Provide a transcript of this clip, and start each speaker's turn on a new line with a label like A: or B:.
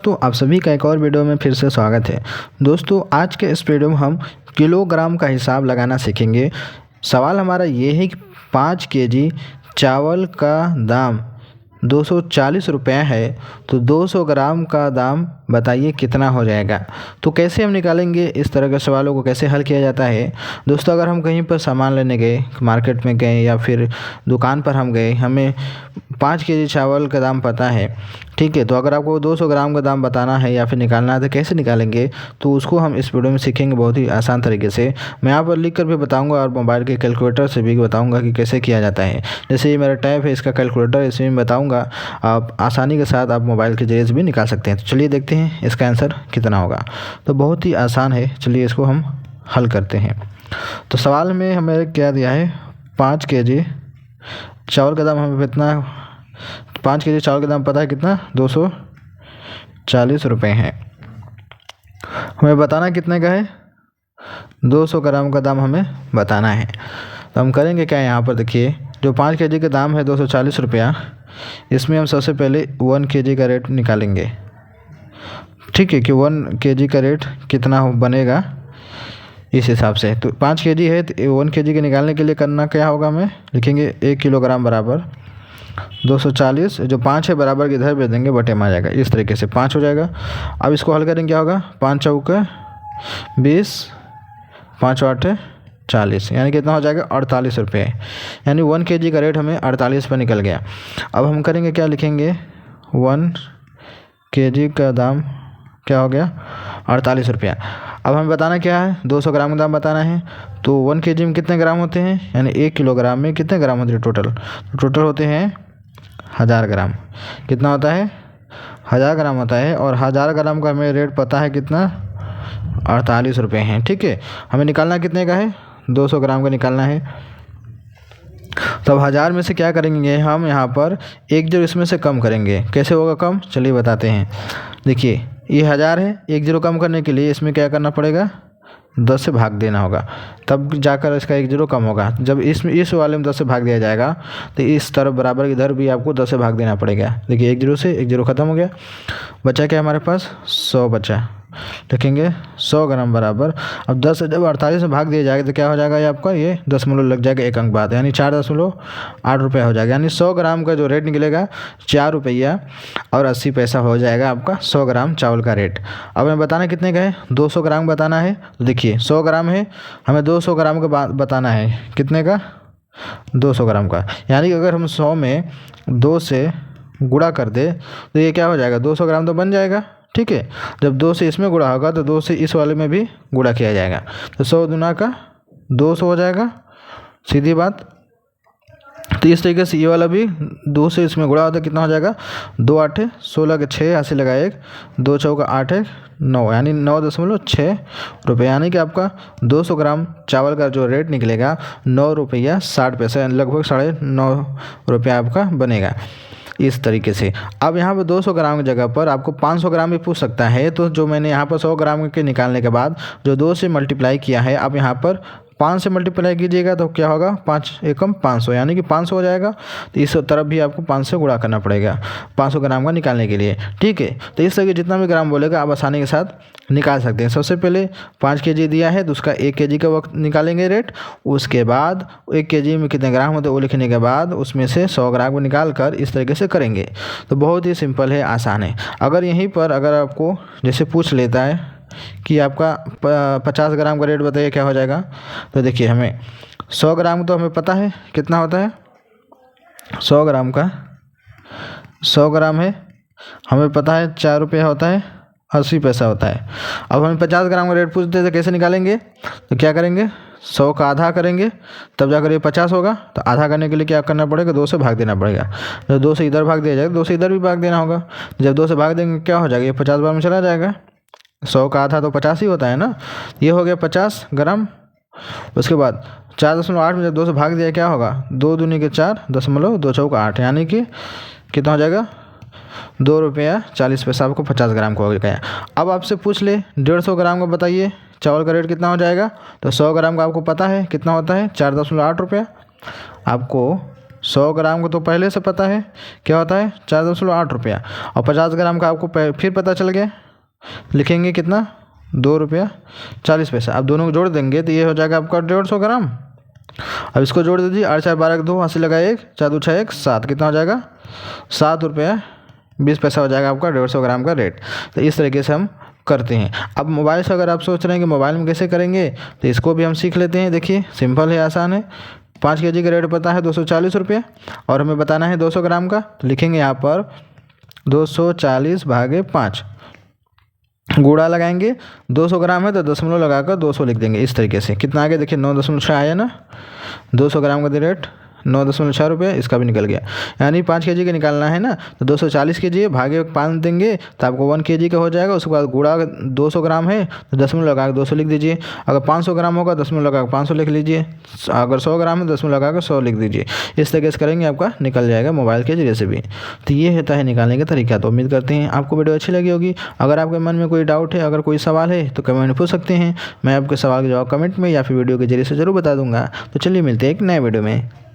A: तो आप सभी का एक और वीडियो में फिर से स्वागत है। दोस्तों, आज के इस वीडियो में हम किलोग्राम का हिसाब लगाना सीखेंगे। सवाल हमारा ये है कि 5 केजी चावल का दाम 240 रुपये है, तो 200 ग्राम का दाम बताइए कितना हो जाएगा। तो कैसे हम निकालेंगे, इस तरह के सवालों को कैसे हल किया जाता है। दोस्तों, अगर हम कहीं पर सामान लेने गए, मार्केट में गए या फिर दुकान पर हम गए, हमें 5 केजी चावल का दाम पता है, ठीक है। तो अगर आपको 200 ग्राम का दाम बताना है या फिर निकालना है तो कैसे निकालेंगे, तो उसको हम इस वीडियो में सीखेंगे बहुत ही आसान तरीके से। मैं यहाँ पर लिख कर भी बताऊँगा और मोबाइल के कैलकुलेटर से भी बताऊँगा कि कैसे किया जाता है। जैसे ये मेरा टैब है, इसका कैलकुलेटर, इसमें बताऊँगा, आप आसानी के साथ आप मोबाइल के जरिए से भी निकाल सकते हैं। तो चलिए देखते हैं इसका आंसर कितना होगा। तो बहुत ही आसान है, चलिए इसको हम हल करते हैं। तो सवाल में हमें क्या दिया है, 5 केजी चावल का दाम हमें कितना, 5 केजी चावल का दाम पता है कितना, 240 रुपये है। हमें बताना कितने का है, 200 ग्राम का दाम हमें बताना है। तो हम करेंगे क्या, यहाँ पर देखिए, जो 5 केजी का दाम है 240 रुपया, इसमें हम सबसे पहले 1 केजी का रेट निकालेंगे। ठीक है, कि 1 केजी का रेट कितना बनेगा इस हिसाब से। तो 5 केजी है, तो 1 केजी के निकालने के लिए करना क्या होगा, हमें लिखेंगे 1 किलोग्राम बराबर 240, जो 5 है बराबर के इधर भेज देंगे, बटे में आ जाएगा। इस तरीके से 5 हो जाएगा। अब इसको हल करेंगे, क्या होगा, 5 चौके 20, 5 8 40, यानी कितना हो जाएगा, 48 रुपये। यानी 1 केजी का रेट हमें 48 पर निकल गया। अब हम करेंगे क्या, लिखेंगे 1 केजी का दाम क्या हो गया, 48 रुपया। अब हमें बताना क्या है, 200 ग्राम का दाम बताना है। तो 1 केजी में कितने ग्राम होते हैं, यानी 1 किलोग्राम में कितने ग्राम होते हैं टोटल, तो टोटल होते हैं 1000 ग्राम। कितना होता है, 1000 ग्राम होता है। और 1000 ग्राम का हमें रेट पता है कितना, 48 रुपये हैं। ठीक है, हमें निकालना कितने का है, 200 ग्राम का निकालना है। तो अब 1000 में से क्या करेंगे, हम यहाँ पर एक जीरो इसमें से कम करेंगे। कैसे होगा कम, चलिए बताते हैं। देखिए, ये 1000 है, एक जीरो कम करने के लिए इसमें क्या करना पड़ेगा, 10 से भाग देना होगा, तब जाकर इसका एक जीरो कम होगा। जब इस वाले में 10 से भाग दिया जाएगा, तो इस तरफ बराबर इधर भी आपको 10 से भाग देना पड़ेगा। देखिए, एक जीरो से एक जीरो खत्म हो गया, बचा क्या हमारे पास, 100 बचा। लिखेंगे 100 ग्राम बराबर, अब 10 से जब 48 में भाग दिया जाएगा तो क्या हो जाएगा, ये आपका ये दशमलव लग जाएगा, एक अंक बाद, यानी 4.8 रुपये हो जाएगा। यानी 100 ग्राम का जो रेट निकलेगा 4 रुपया और 80 पैसा हो जाएगा आपका 100 ग्राम चावल का रेट। अब हमें बताना कितने का है, 200 ग्राम बताना है। तो देखिए, 100 ग्राम है, हमें 200 ग्राम का बताना है कितने का, 200 ग्राम का। यानी कि अगर हम 100 में 2 से गुणा कर दे तो ये क्या हो जाएगा, 200 ग्राम तो बन जाएगा। ठीक है, जब 2 से इसमें गुणा होगा तो 2 से इस वाले में भी गुणा किया जाएगा, तो 100 दूना का 200 हो जाएगा, सीधी बात। तो इस तरीके से ये वाला भी 2 से इसमें गुणा होता है, कितना हो जाएगा, 2 8 16 के 6 80 लगा 1, 2 चौका 8 9, यानी 9.6 रुपये। यानी कि आपका 200 ग्राम चावल का जो रेट निकलेगा 9 रुपया 60 पैसे, लगभग 9.5 रुपया आपका बनेगा इस तरीके से। अब यहाँ पर 200 ग्राम की जगह पर आपको 500 ग्राम भी पूछ सकता है। तो जो मैंने यहाँ पर 100 ग्राम के निकालने के बाद जो 2 से मल्टीप्लाई किया है, अब यहाँ पर 5 से मल्टीप्लाई कीजिएगा तो क्या होगा, 5 एकम 500, यानी कि 500 हो जाएगा। तो इस तरफ भी आपको 5 से गुणा करना पड़ेगा 500 ग्राम का निकालने के लिए। ठीक है, तो इस तरह के जितना भी ग्राम बोलेगा आप आसानी के साथ निकाल सकते हैं। सबसे पहले 5 केजी दिया है तो उसका 1 केजी का वक्त निकालेंगे रेट, उसके बाद 1 केजी में कितने ग्राम होते हैं वो लिखने के बाद उसमें से 100 ग्राम को निकाल कर इस तरीके से करेंगे। तो बहुत ही सिंपल है, आसान है। अगर यहीं पर अगर आपको जैसे पूछ लेता है कि आपका 50 ग्राम का रेट बताइए क्या हो जाएगा, तो देखिए, हमें 100 ग्राम तो हमें पता है कितना होता है, 100 ग्राम का 100 ग्राम है, हमें पता है 4 रुपये होता है, 80 पैसा होता है। अब हमें 50 ग्राम का रेट पूछते थे, कैसे निकालेंगे, तो क्या करेंगे, 100 का आधा करेंगे तब जाकर ये 50 होगा। तो आधा करने के लिए क्या करना पड़ेगा, 2 से भाग देना पड़ेगा। जब 2 से इधर भाग दिया जाएगा, 2 से इधर भी भाग देना होगा। जब 2 से भाग देंगे क्या हो जाएगा, ये 50 बार में चला जाएगा। 100 का आधा तो 50 ही होता है ना, ये हो गया 50 ग्राम। उसके बाद 4.8 में जब 2 से भाग दिया क्या होगा, 2 दूनी के 4, 2 चौका 8, यानी कि कितना हो जाएगा, 2 रुपया 40 पैसा आपको 50 ग्राम का हो गया। अब आपसे पूछ ले 150 ग्राम का बताइए चावल का रेट कितना हो जाएगा, तो 100 ग्राम का आपको पता है कितना होता है, 4.8 रुपया। आपको 100 ग्राम को तो पहले से पता है क्या होता है 4.8 रुपया, और 50 ग्राम का आपको फिर पता चल गया, लिखेंगे कितना 2 रुपया 40 पैसा। अब दोनों को जोड़ देंगे तो ये हो जाएगा आपका 150 ग्राम। अब इसको जोड़ दीजिए, 8 4 12 2, 80 लगा 1, 4 2 6 1 7, कितना हो जाएगा 7 रुपया 20 पैसा हो जाएगा आपका 150 ग्राम का रेट। तो इस तरीके से हम करते हैं। अब मोबाइल से अगर आप सोच रहे हैं कि मोबाइल में कैसे करेंगे तो इसको भी हम सीख लेते हैं। देखिए सिंपल है, आसान है। 5 kg का रेट पता है 240 रुपये और हमें बताना है 200 ग्राम का, तो लिखेंगे यहाँ पर 240/5, गुणा लगाएंगे, 200 ग्राम है तो दशमलव लगाकर 200 लिख देंगे। इस तरीके से कितना आ गया देखिए 9.6 आया ना। 200 ग्राम का रेट 9.6 रुपये, इसका भी निकल गया। यानी 5 kg का निकालना है ना, तो 240 kg भागे 5 देंगे तो आपको 1 kg का हो जाएगा। उसके बाद गुणा 200 ग्राम है तो दशमलव लगा के 200 लिख दीजिए। अगर 500 ग्राम होगा दशमलव लगा के 500 लिख लीजिए। अगर 100 ग्राम है दशमलव लगा के 100 लिख दीजिए। इस तरीके से करेंगे आपका निकल जाएगा मोबाइल के जरिए से भी। तो ये होता है निकालने का तरीका। तो उम्मीद करते हैं आपको वीडियो अच्छी लगी होगी। अगर आपके मन में कोई डाउट है, अगर कोई सवाल है तो कमेंट में पूछ सकते हैं। मैं आपके सवाल का जवाब कमेंट में या फिर वीडियो के जरिए से ज़रूर बता दूंगा। तो चलिए मिलते हैं एक नए वीडियो में।